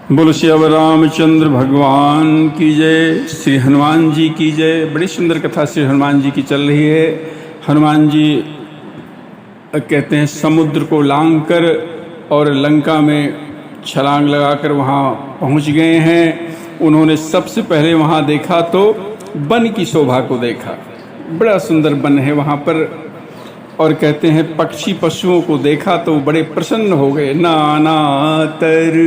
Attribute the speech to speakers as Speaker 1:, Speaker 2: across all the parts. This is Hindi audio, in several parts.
Speaker 1: बोलो श्री अब रामचंद्र भगवान की जय, श्री हनुमान जी की जय। बड़ी सुंदर कथा श्री हनुमान जी की चल रही है। हनुमान जी कहते हैं समुद्र को लांघकर और लंका में छलांग लगाकर वहाँ पहुँच गए हैं। उन्होंने सबसे पहले वहाँ देखा तो वन की शोभा को देखा। बड़ा सुंदर वन है वहाँ पर। और कहते हैं पक्षी पशुओं को देखा तो बड़े प्रसन्न हो गए। नाना तर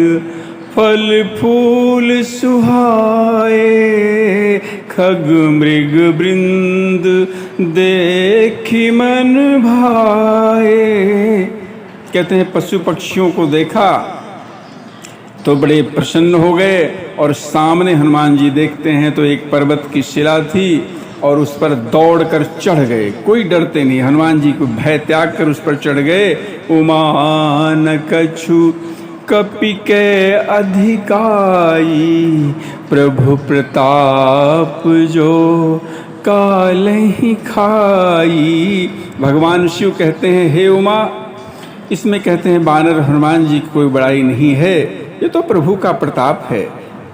Speaker 1: फल फूल सुहाए, खग मृग वृंद देखी मन भाए। कहते हैं पशु पक्षियों को देखा तो बड़े प्रसन्न हो गए। और सामने हनुमान जी देखते हैं तो एक पर्वत की शिला थी और उस पर दौड़कर चढ़ गए। कोई डरते नहीं, हनुमान जी को भय त्याग कर उस पर चढ़ गए। उमा न कछु कपि के अधिकाई, प्रभु प्रताप जो कालहि खाई। भगवान शिव कहते हैं हे उमा, इसमें कहते हैं बानर हनुमान जी की कोई बड़ाई नहीं है, ये तो प्रभु का प्रताप है।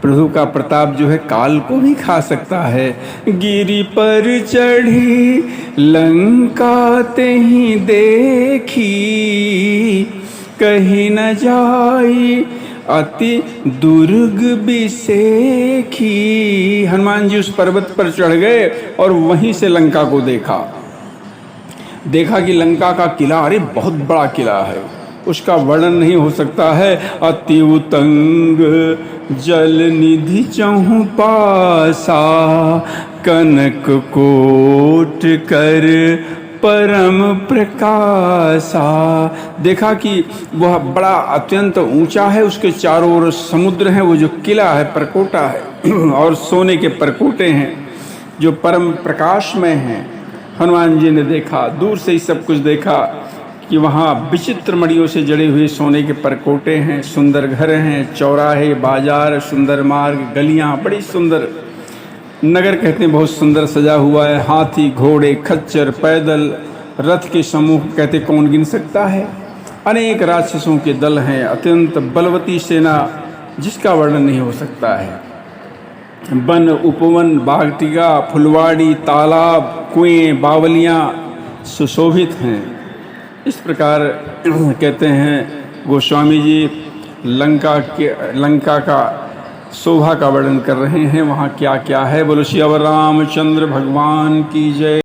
Speaker 1: प्रभु का प्रताप जो है काल को भी खा सकता है। गिरि पर चढ़ी लंका तेहि देखी, कहीं न जाई अति दुर्ग बिसेखी। हनुमान जी उस पर्वत पर चढ़ गए और वहीं से लंका को देखा कि लंका का किला, अरे बहुत बड़ा किला है, उसका वर्णन नहीं हो सकता है। अति उतंग जल निधि चहु पासा, कनक कोट कर परम प्रकाशा। देखा कि वह बड़ा अत्यंत ऊंचा है, उसके चारों ओर समुद्र है, वो जो किला है परकोटा है और सोने के परकोटे हैं जो परम प्रकाश में हैं। हनुमान जी ने देखा, दूर से ही सब कुछ देखा कि वहाँ विचित्र मणियों से जड़े हुए सोने के परकोटे हैं, सुंदर घर हैं, चौराहे, बाजार, सुंदर मार्ग, गलियाँ, बड़ी सुंदर नगर कहते हैं बहुत सुंदर सजा हुआ है। हाथी, घोड़े, खच्चर, पैदल, रथ के समूह कहते कौन गिन सकता है। अनेक राक्षसों के दल हैं, अत्यंत बलवती सेना जिसका वर्णन नहीं हो सकता है। वन, उपवन, बागटिका, फुलवाड़ी, तालाब, कुएं, बावलियाँ सुशोभित हैं। इस प्रकार कहते हैं गोस्वामी जी लंका का शोभा का वर्णन कर रहे हैं, वहाँ क्या क्या है। बोलो श्री अब रामचंद्र भगवान की जय।